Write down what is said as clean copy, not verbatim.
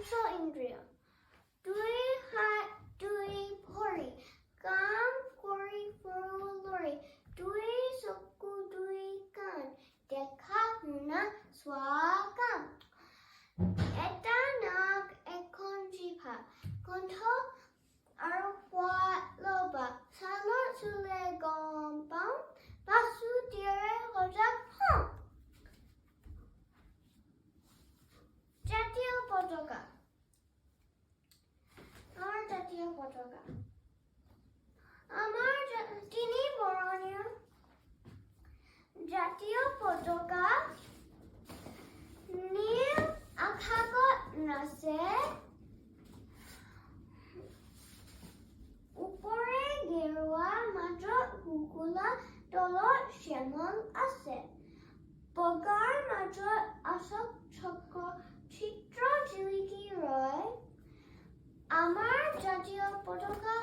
ইন্দ্ৰিয় দুই হাত দুই ভৰি কাম কৰি ফুৰো লৰি দুই চকু দুই কাণ দেখা শুনা চোৱা কাম এটা নাক এখন জিভা কণ্ঠ আৰু সোৱাদ ল'বা ছালৰ চুলে গম পাওঁ পাছুটিৰে সজাগ হওঁ জাতীয় পতাকা আমাৰ জাতীয় পতাকা আমাৰ তিনি বৰণীয় জাতীয় পতাকা নীল আকাশত নাচে ওপৰে গেৰুৱা মাজত শুকুলা তলত শ্যামল আছে বগাৰ মাজত আশোক চক্ৰ চিত্ৰ জিলিকি ৰয় আমাৰ জাতীয় পতাকা